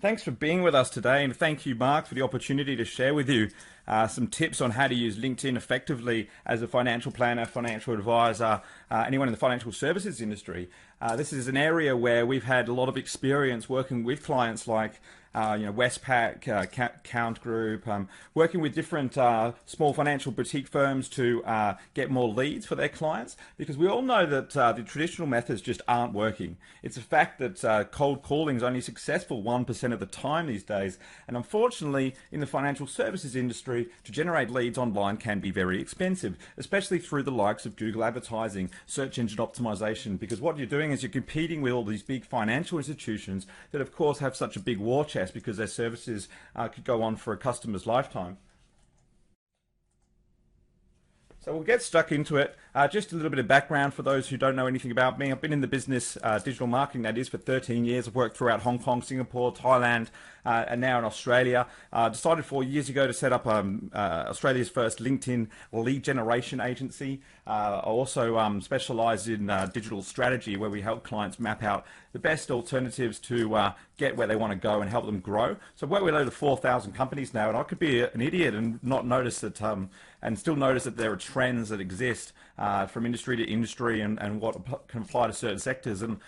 Thanks for being with us today, and thank you, Mark, for the opportunity to share with you some tips on how to use LinkedIn effectively as a financial planner, financial advisor, anyone in the financial services industry. This is an area where we've had a lot of experience working with clients like Westpac, Count Group, working with different small financial boutique firms to get more leads for their clients, because we all know that the traditional methods just aren't working. It's a fact that cold calling is only successful 1% of the time these days, and unfortunately in the financial services industry, to generate leads online can be very expensive, especially through the likes of Google advertising, search engine optimization, because what you're doing is you're competing with all these big financial institutions that of course have such a big war chest because their services could go on for a customer's lifetime. So we'll get stuck into it. Just a little bit of background for those who don't know anything about me. I've been in the business, digital marketing that is, for 13 years. I've worked throughout Hong Kong, Singapore, Thailand, and now in Australia. Decided 4 years ago to set up Australia's first LinkedIn lead generation agency. I also specialise in digital strategy, where we help clients map out the best alternatives to get where they want to go and help them grow. So I've worked with over 4,000 companies now, and I could be an idiot and not notice that, and still notice that there are trends that exist from industry to industry and what can apply to certain sectors. And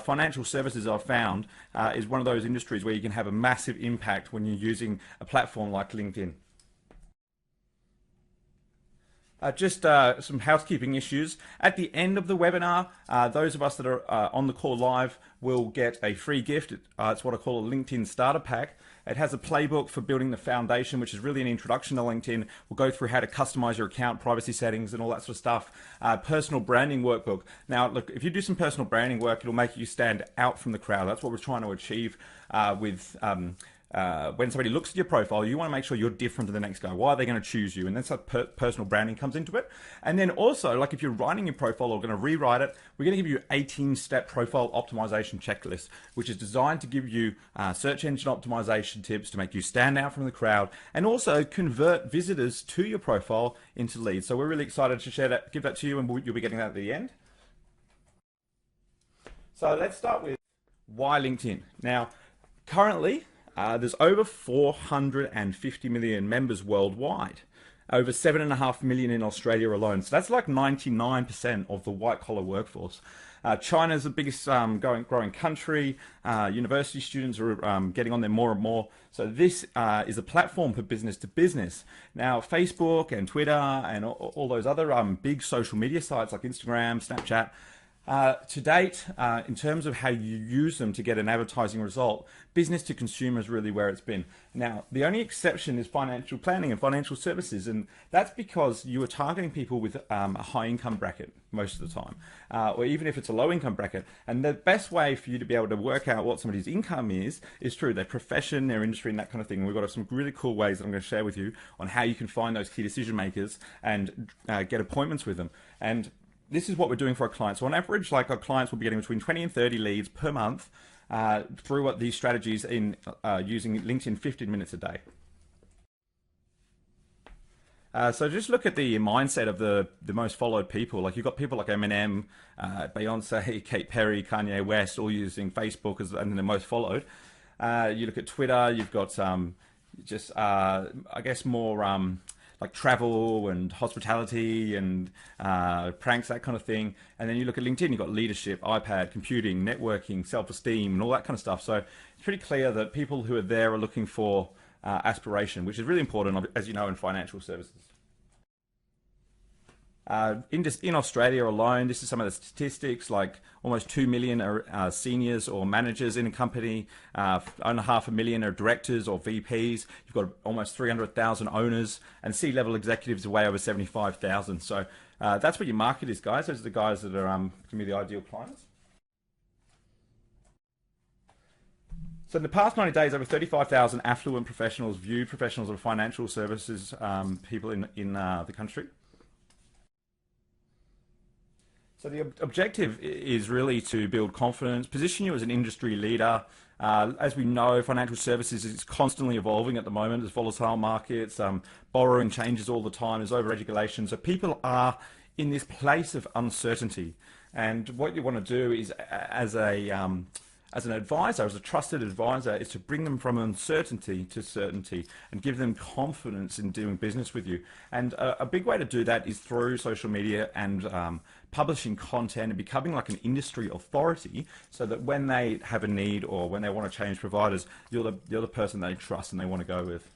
financial services, I've found, is one of those industries where you can have a massive impact when you're using a platform like LinkedIn. Just some housekeeping issues. At the end of the webinar, those of us that are on the call live will get a free gift. It's what I call a LinkedIn starter pack. It has a playbook for building the foundation, which is really an introduction to LinkedIn. We'll go through how to customize your account, privacy settings, and all that sort of stuff. Personal branding workbook. Now, look, if you do some personal branding work, it'll make you stand out from the crowd. That's what we're trying to achieve with when somebody looks at your profile. You want to make sure you're different to the next guy. Why are they going to choose you? And that's how personal branding comes into it. And then also, like if you're writing your profile or going to rewrite it, we're going to give you 18-step profile optimization checklist, which is designed to give you search engine optimization tips to make you stand out from the crowd and also convert visitors to your profile into leads. So we're really excited to share that, give that to you, and you'll be getting that at the end. So let's start with why LinkedIn. Now, currently, there's over 450 million members worldwide, over 7.5 million in Australia alone. So that's like 99% of the white-collar workforce. China's the biggest growing country. University students are getting on there more and more. So this is a platform for business to business. Now, Facebook and Twitter and all those other big social media sites like Instagram, Snapchat, to date, in terms of how you use them to get an advertising result, business to consumer is really where it's been. Now, the only exception is financial planning and financial services, and that's because you are targeting people with a high income bracket most of the time, or even if it's a low income bracket. And the best way for you to be able to work out what somebody's income is through their profession, their industry, and that kind of thing. We've got some really cool ways that I'm going to share with you on how you can find those key decision makers and get appointments with them. And this is what we're doing for our clients. So on average, like, our clients will be getting between 20 and 30 leads per month through these strategies in using LinkedIn 15 minutes a day. So just look at the mindset of the most followed people. Like, you've got people like Eminem, Beyonce, Katy Perry, Kanye West, all using Facebook and the most followed. You look at Twitter, you've got I guess more like travel and hospitality and pranks, that kind of thing. And then you look at LinkedIn, you've got leadership, iPad, computing, networking, self-esteem, and all that kind of stuff. So it's pretty clear that people who are there are looking for aspiration, which is really important, as you know, in financial services. In Australia alone, this is some of the statistics, like almost 2 million are seniors or managers in a company, under 500,000 are directors or VPs. You've got almost 300,000 owners, and C-level executives are way over 75,000. So that's what your market is, guys. Those are the guys that are going to be the ideal clients. So in the past 90 days, over 35,000 affluent professionals viewed professionals of financial services people in the country. So the objective is really to build confidence, position you as an industry leader. As we know, financial services is constantly evolving at the moment. There's volatile markets, borrowing changes all the time, there's over-regulation. So people are in this place of uncertainty. And what you want to do is, as a as an advisor, as a trusted advisor, is to bring them from uncertainty to certainty and give them confidence in doing business with you. And a big way to do that is through social media and publishing content and becoming like an industry authority, so that when they have a need or when they want to change providers, you're the person they trust and they want to go with.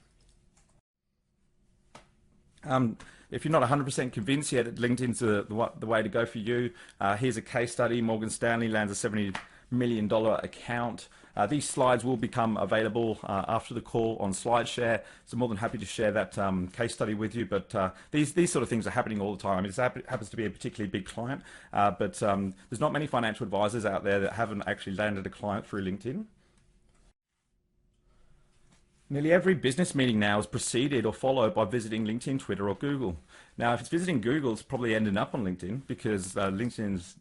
If you're not 100% convinced yet that LinkedIn's the way to go for you, here's a case study. Morgan Stanley lands a $70 million account. These slides will become available after the call on SlideShare, so I'm more than happy to share that case study with you. But these sort of things are happening all the time. I mean, it happens to be a particularly big client, but there's not many financial advisors out there that haven't actually landed a client through LinkedIn. Nearly every business meeting now is preceded or followed by visiting LinkedIn, Twitter, or Google. Now, if it's visiting Google, it's probably ending up on LinkedIn, because LinkedIn's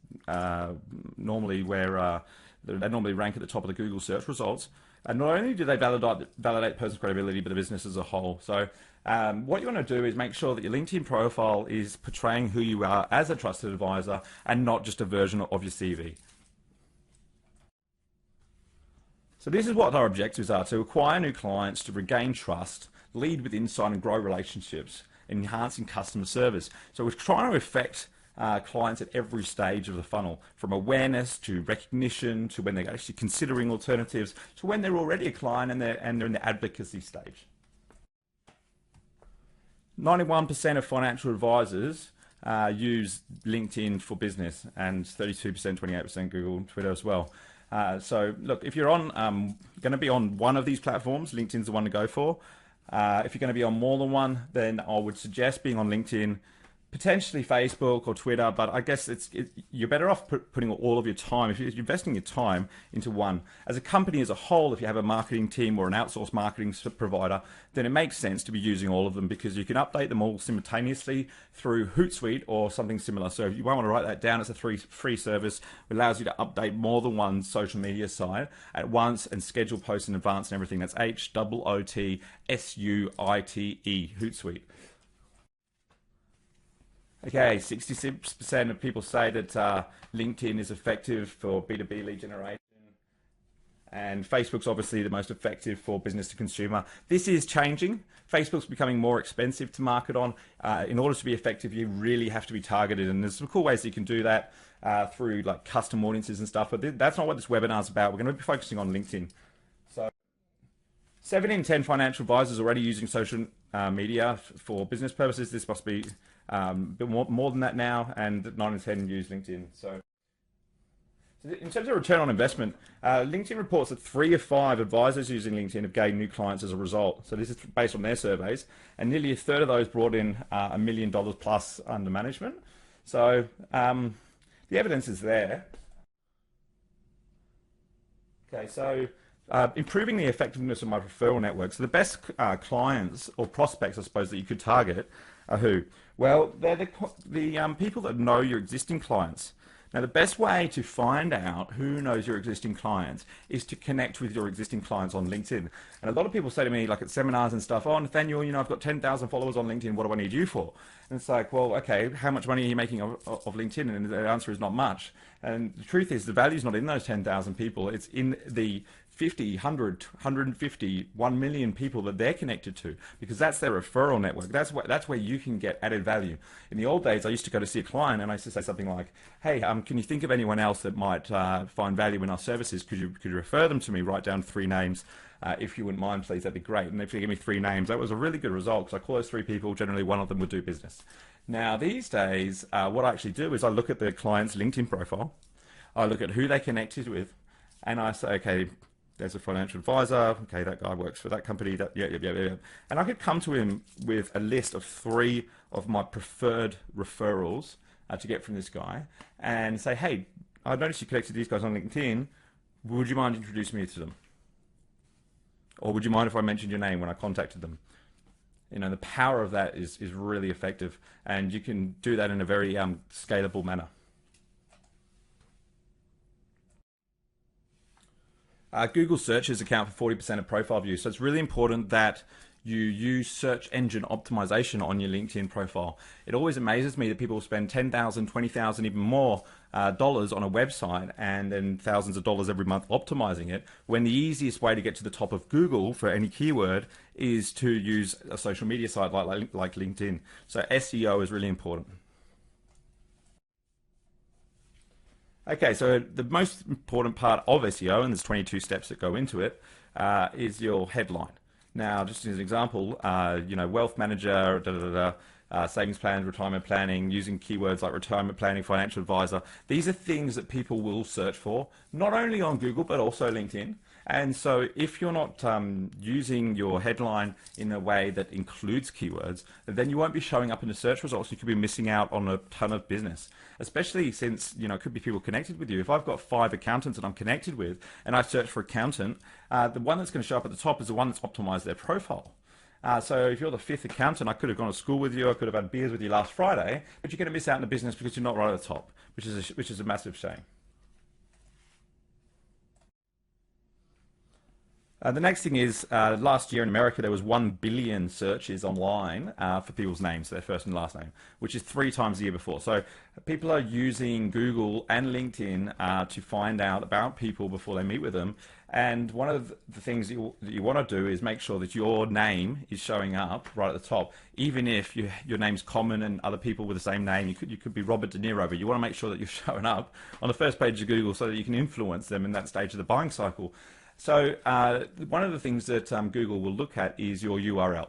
normally where they normally rank at the top of the Google search results. And not only do they validate the person's credibility, but the business as a whole. So what you want to do is make sure that your LinkedIn profile is portraying who you are as a trusted advisor and not just a version of your CV. So this is what our objectives are: to acquire new clients, to regain trust, lead with insight and grow relationships, enhancing customer service. So we're trying to affect clients at every stage of the funnel, from awareness to recognition to when they're actually considering alternatives to when they're already a client and they're in the advocacy stage. 91% of financial advisors use LinkedIn for business, and 32%, 28% Google and Twitter as well. So look, if you're going to be on one of these platforms, LinkedIn's the one to go for. If you're going to be on more than one, then I would suggest being on LinkedIn, potentially Facebook or Twitter, but I guess you're better off putting all of your time, if you're investing your time into one. As a company as a whole, if you have a marketing team or an outsourced marketing provider, then it makes sense to be using all of them, because you can update them all simultaneously through Hootsuite or something similar. So if you want to write that down, it's a free service. It allows you to update more than one social media site at once and schedule posts in advance and everything. That's HOOTSUITE, Hootsuite. Okay, 66% of people say that LinkedIn is effective for B2B lead generation, and Facebook's obviously the most effective for business to consumer. This is changing. Facebook's becoming more expensive to market on. In order to be effective, you really have to be targeted, and there's some cool ways that you can do that through like custom audiences and stuff, but that's not what this webinar is about. We're going to be focusing on LinkedIn. So 7 in 10 financial advisors are already using social media for business purposes. This must be a bit more than that now, and 9 in 10 use LinkedIn. So in terms of return on investment, LinkedIn reports that 3 of 5 advisors using LinkedIn have gained new clients as a result. So this is based on their surveys, and nearly a third of those brought in $1 million plus under management. So the evidence is there. Okay, so improving the effectiveness of my referral network. So the best clients or prospects, I suppose, that you could target are who? Well, they're the people that know your existing clients. Now, the best way to find out who knows your existing clients is to connect with your existing clients on LinkedIn. And a lot of people say to me, like at seminars and stuff, "Oh, Nathaniel, I've got 10,000 followers on LinkedIn. What do I need you for?" And it's like, well, okay, how much money are you making of LinkedIn? And the answer is not much. And the truth is, the value is not in those 10,000 people. It's in the 50, 100, 150, 1 million people that they're connected to, because that's their referral network. That's where you can get added value. In the old days, I used to go to see a client and I used to say something like, "Hey, can you think of anyone else that might find value in our services? Could you refer them to me? Write down 3 names. If you wouldn't mind, please, that'd be great." And if you give me 3 names, that was a really good result, because I call those 3 people, generally one of them would do business. Now, these days, what I actually do is I look at the client's LinkedIn profile, I look at who they connected with, and I say, okay, there's a financial advisor, okay, that guy works for that company, yeah. And I could come to him with a list of 3 of my preferred referrals to get from this guy, and say, "Hey, I noticed you connected these guys on LinkedIn. Would you mind introducing me to them? Or would you mind if I mentioned your name when I contacted them?" The power of that is really effective, and you can do that in a very scalable manner. Google searches account for 40% of profile views, so it's really important that you use search engine optimization on your LinkedIn profile. It always amazes me that people spend 10,000, 20,000, even more dollars on a website and then thousands of dollars every month optimizing it, when the easiest way to get to the top of Google for any keyword is to use a social media site like LinkedIn. So SEO is really important. Okay, so the most important part of SEO, and there's 22 steps that go into it, is your headline. Now, just as an example, wealth manager, savings plans, retirement planning, using keywords like retirement planning, financial advisor. These are things that people will search for, not only on Google, but also LinkedIn. And so if you're not using your headline in a way that includes keywords, then you won't be showing up in the search results. You could be missing out on a ton of business, especially since, it could be people connected with you. If I've got 5 accountants that I'm connected with and I search for accountant, the one that's going to show up at the top is the one that's optimized their profile. So if you're the 5th accountant, I could have gone to school with you, I could have had beers with you last Friday, but you're going to miss out in the business because you're not right at the top, which is a massive shame. The next thing is, last year in America, there was 1 billion searches online for people's names, their first and last name, which is 3 times the year before. So people are using Google and LinkedIn to find out about people before they meet with them. And one of the things that you want to do is make sure that your name is showing up right at the top, even if your name's common and other people with the same name. You could be Robert De Niro, but you want to make sure that you're showing up on the first page of Google so that you can influence them in that stage of the buying cycle. So one of the things that Google will look at is your URL,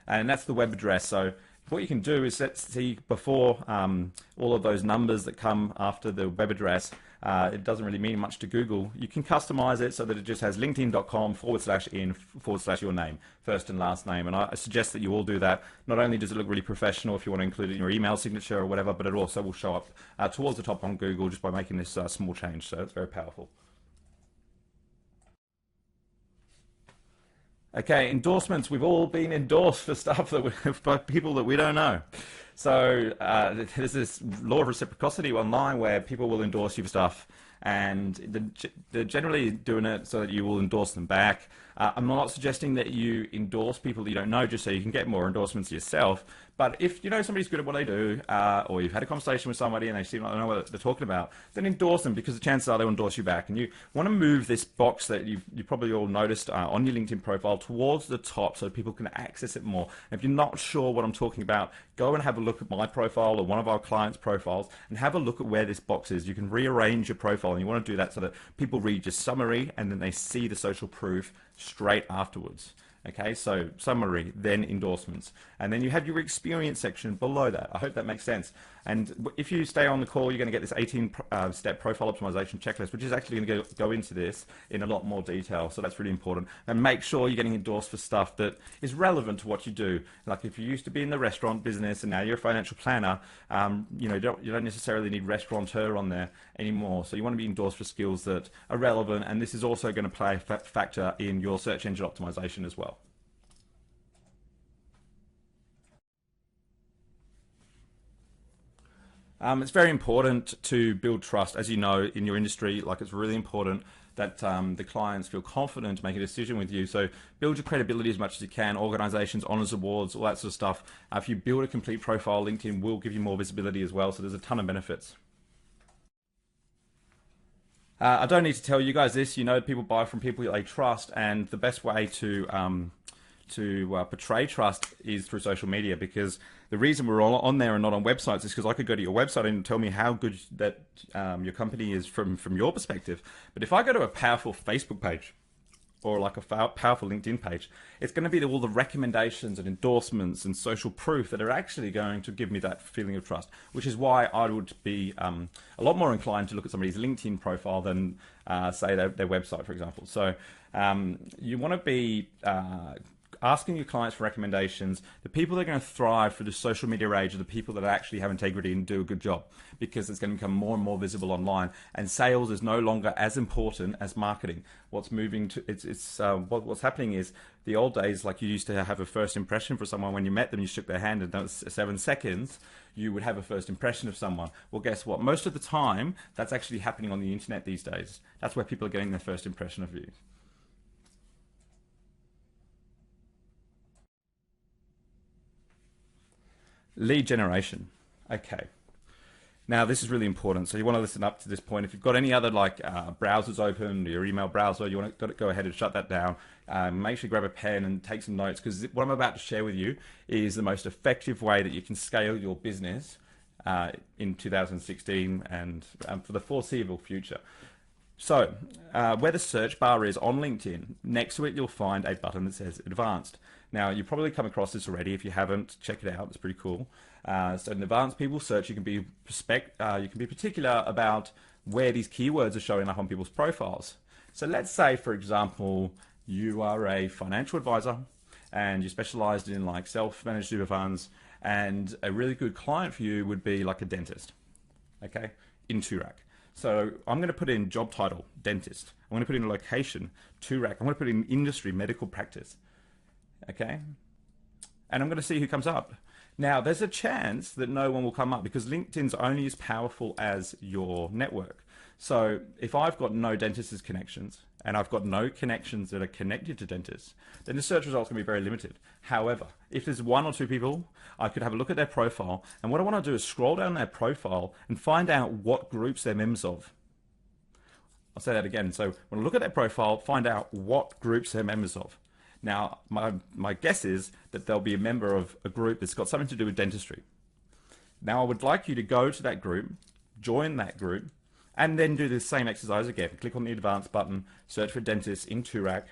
and that's the web address. So what you can do is see before all of those numbers that come after the web address, it doesn't really mean much to Google. You can customize it so that it just has linkedin.com/in/your name, first and last name. And I suggest that you all do that. Not only does it look really professional if you want to include it in your email signature or whatever, but it also will show up towards the top on Google just by making this small change. So it's very powerful. Okay, endorsements. We've all been endorsed for stuff by people that we don't know. So there's this law of reciprocity online where people will endorse you for stuff, and they're generally doing it so that you will endorse them back. I'm not suggesting that you endorse people that you don't know just so you can get more endorsements yourself. But if you know somebody's good at what they do, or you've had a conversation with somebody and they seem like they know what they're talking about, then endorse them, because the chances are they'll endorse you back. And you want to move this box that you probably all noticed on your LinkedIn profile towards the top so people can access it more. And if you're not sure what I'm talking about, go and have a look at my profile or one of our clients' profiles and have a look at where this box is. You can rearrange your profile, and you want to do that so that people read your summary and then they see the social proof straight afterwards. Okay, so summary, then endorsements, and then you have your experience section below that. I hope that makes sense. And if you stay on the call, you're going to get this 18-step profile optimization checklist, which is actually going to go into this in a lot more detail. So that's really important. And make sure you're getting endorsed for stuff that is relevant to what you do. Like if you used to be in the restaurant business and now you're a financial planner, you don't necessarily need restaurateur on there anymore. So you want to be endorsed for skills that are relevant, and this is also going to play a factor in your search engine optimization as well. It's very important to build trust, as you know, in your industry. Like, it's really important that the clients feel confident to make a decision with you. So build your credibility as much as you can. Organizations, honors awards, all that sort of stuff. If you build a complete profile, LinkedIn will give you more visibility as well. So there's a ton of benefits. I don't need to tell you guys this. People buy from people they trust, and the best way to portray trust is through social media, because the reason we're all on there and not on websites is because I could go to your website and tell me how good that your company is from your perspective. But if I go to a powerful Facebook page or like a powerful LinkedIn page, it's going to be all the recommendations and endorsements and social proof that are actually going to give me that feeling of trust, which is why I would be a lot more inclined to look at somebody's LinkedIn profile than say their website, for example. So you want to be asking your clients for recommendations. The people that are going to thrive for the social media age are the people that actually have integrity and do a good job, because it's going to become more and more visible online, and sales is no longer as important as marketing. What's moving to what's happening is the old days, like you used to have a first impression for someone when you met them, you shook their hand, and that was 7 seconds you would have a first impression of someone. Well, guess what? Most of the time that's actually happening on the internet these days. That's where people are getting their first impression of you. Lead generation. Okay. Now, this is really important. So you want to listen up to this point. If you've got any other browsers open, your email browser, you want to go ahead and shut that down. Make sure you grab a pen and take some notes, because what I'm about to share with you is the most effective way that you can scale your business in 2016 and for the foreseeable future. So where the search bar is on LinkedIn, next to it you'll find a button that says Advanced. Now, you've probably come across this already. If you haven't, check it out. It's pretty cool. So in Advanced People Search, you can be particular about where these keywords are showing up on people's profiles. So let's say, for example, you are a financial advisor and you specialized in like self-managed super funds, and a really good client for you would be like a dentist, okay, in Toorak. So I'm going to put in job title, dentist. I'm going to put in location, Toorak. I'm going to put in industry, medical practice. Okay, and I'm going to see who comes up. Now, there's a chance that no one will come up, because LinkedIn's only as powerful as your network. So if I've got no dentist connections and I've got no connections that are connected to dentists, then the search results can be very limited. However, if there's one or two people, I could have a look at their profile, and what I want to do is scroll down their profile and find out what groups they're members of. I'll say that again. So when I look at their profile, find out what groups they're members of. Now, my guess is that they'll be a member of a group that's got something to do with dentistry. Now, I would like you to go to that group, join that group, and then do the same exercise again. Click on the Advanced button, search for dentist in Toorak,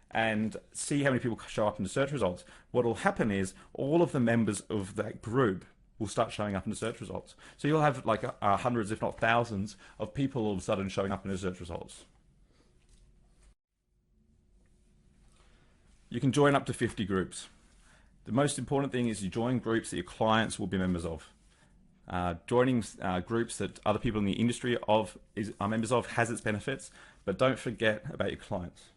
and see how many people show up in the search results. What will happen is all of the members of that group will start showing up in the search results. So you'll have like hundreds, if not thousands, of people all of a sudden showing up in the search results. You can join up to 50 groups. The most important thing is you join groups that your clients will be members of. Joining groups that other people in the industry are members of has its benefits, but don't forget about your clients.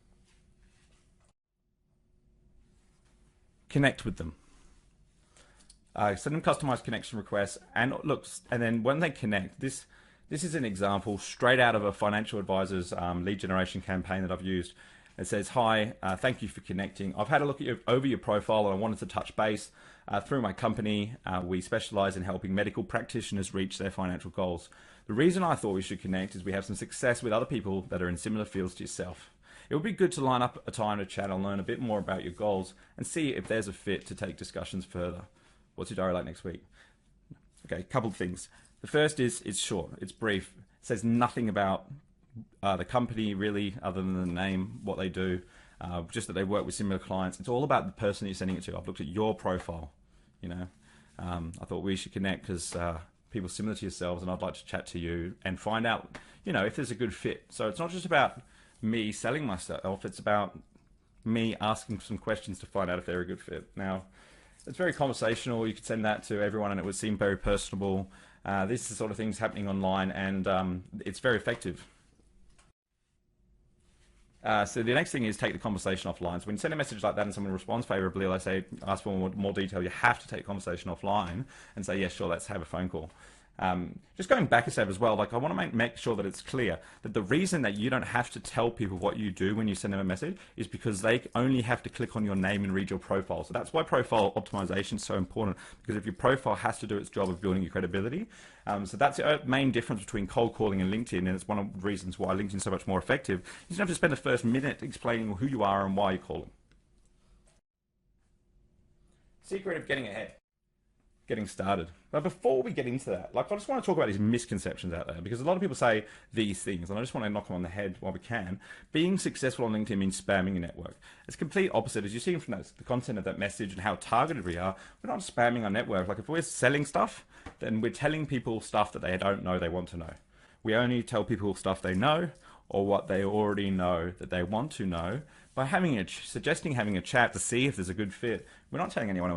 Connect with them. Send them customized connection requests, and then when they connect, this is an example straight out of a financial advisor's lead generation campaign that I've used. It says, "Hi, thank you for connecting. I've had a look at over your profile, and I wanted to touch base. Through my company, we specialize in helping medical practitioners reach their financial goals. The reason I thought we should connect is we have some success with other people that are in similar fields to yourself. It would be good to line up a time to chat and learn a bit more about your goals and see if there's a fit to take discussions further. What's your diary like next week?" Okay, a couple of things. The first is it's short, it's brief. It says nothing about the company really, other than the name, what they do, just that they work with similar clients. It's all about the person you're sending it to. I've looked at your profile, I thought we should connect because people similar to yourselves, and I'd like to chat to you and find out, if there's a good fit. So it's not just about me selling myself, it's about me asking some questions to find out if they're a good fit. Now, it's very conversational. You could send that to everyone and it would seem very personable. This is the sort of things happening online, and it's very effective. So the next thing is take the conversation offline. So when you send a message like that and someone responds favorably, or they ask for more detail, you have to take the conversation offline and say, yes, sure, let's have a phone call. Just going back a step as well, I want to make sure that it's clear that the reason that you don't have to tell people what you do when you send them a message is because they only have to click on your name and read your profile. So that's why profile optimization is so important, because if your profile has to do its job of building your credibility. So that's the main difference between cold calling and LinkedIn, and it's one of the reasons why LinkedIn is so much more effective. You don't have to spend the first minute explaining who you are and why you're calling. Secret of getting ahead. Getting started. But before we get into that, I just want to talk about these misconceptions out there, because a lot of people say these things, and I just want to knock them on the head while we can. Being successful on LinkedIn means spamming your network. It's complete opposite. As you've seen from the content of that message and how targeted we are, we're not spamming our network. If we're selling stuff, then we're telling people stuff that they don't know they want to know. We only tell people stuff they know, or what they already know that they want to know, by suggesting having a chat to see if there's a good fit. We're not telling anyone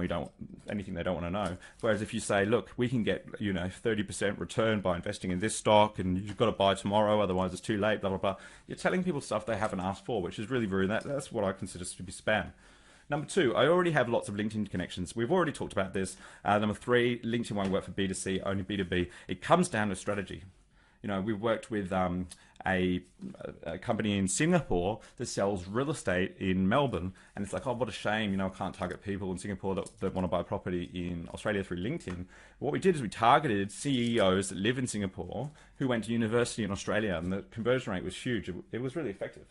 anything they don't want to know. Whereas if you say, look, we can get 30% return by investing in this stock, and you've got to buy tomorrow, otherwise it's too late, blah blah blah. You're telling people stuff they haven't asked for, which is really rude. That's what I consider to be spam. Number two, I already have lots of LinkedIn connections. We've already talked about this. Number three, LinkedIn won't work for B2C, only B2B. It comes down to strategy. We've worked with a company in Singapore that sells real estate in Melbourne, and it's like, oh, what a shame, I can't target people in Singapore that want to buy property in Australia through LinkedIn. What we did is we targeted CEOs that live in Singapore who went to university in Australia, and the conversion rate was huge. It was really effective.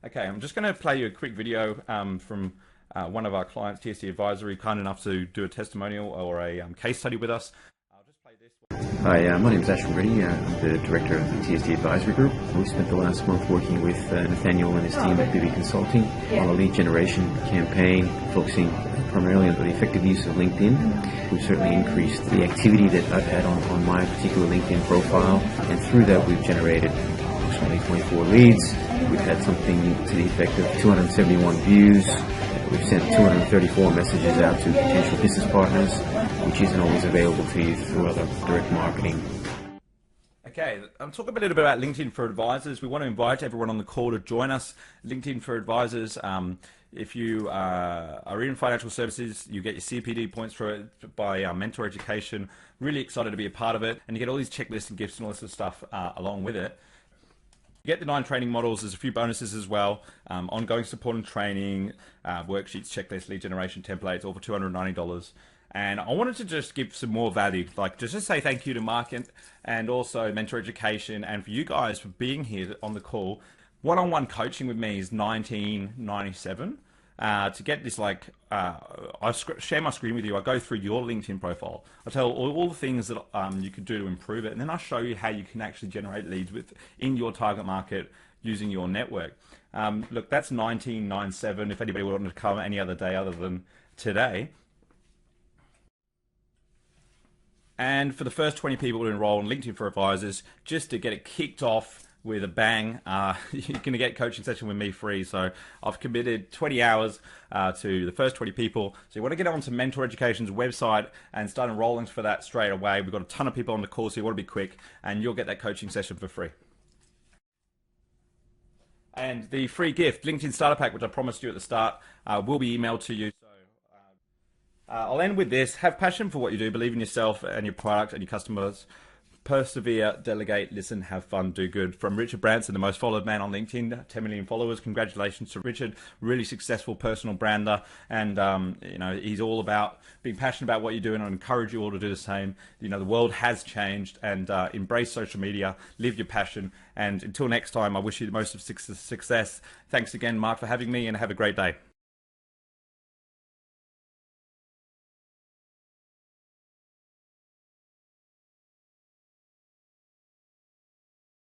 Okay, I'm just going to play you a quick video from one of our clients, TSD Advisory, kind enough to do a testimonial or a case study with us. I'll just play this one. Hi, my name is Ashton Reddy. I'm the director of the TSD Advisory Group. We spent the last month working with Nathanial and his team at Bibby Consulting on a lead generation campaign, focusing primarily on the effective use of LinkedIn. We've certainly increased the activity that I've had on my particular LinkedIn profile, and through that we've generated approximately 24 leads. We've had something to the effect of 271 views. We've sent 234 messages out to potential business partners, which isn't always available to you through other direct marketing. Okay, I'm talking a little bit about LinkedIn for Advisors. We want to invite everyone on the call to join us. LinkedIn for Advisors. If you are in financial services, you get your CPD points for it by Mentor Education. Really excited to be a part of it, and you get all these checklists and gifts and all this sort of stuff along with it. You get the 9 training models. There's a few bonuses as well. Ongoing support and training, worksheets, checklists, lead generation templates, all for $290. And I wanted to just give some more value, like just to say thank you to Mark and also Mentor Education, and for you guys for being here on the call. One-on-one coaching with me is $19.97. To get this, I share my screen with you. I go through your LinkedIn profile. I tell all the things that you could do to improve it, and then I show you how you can actually generate leads in your target market using your network. Look, that's $19.97. If anybody wanted to come any other day other than today. And for the first 20 people to enroll in LinkedIn for Advisors, just to get it kicked off with a bang, you're going to get a coaching session with me free. So I've committed 20 hours to the first 20 people. So you want to get onto Mentor Education's website and start enrolling for that straight away. We've got a ton of people on the call, so you want to be quick, and you'll get that coaching session for free. And the free gift, LinkedIn Starter Pack, which I promised you at the start, will be emailed to you. I'll end with this. Have passion for what you do. Believe in yourself and your product and your customers. Persevere, delegate, listen, have fun, do good. From Richard Branson, the most followed man on LinkedIn, 10 million followers. Congratulations to Richard. Really successful personal brander. And, he's all about being passionate about what you do, and I encourage you all to do the same. The world has changed, and embrace social media, live your passion. And until next time, I wish you the most of success. Thanks again, Mark, for having me, and have a great day.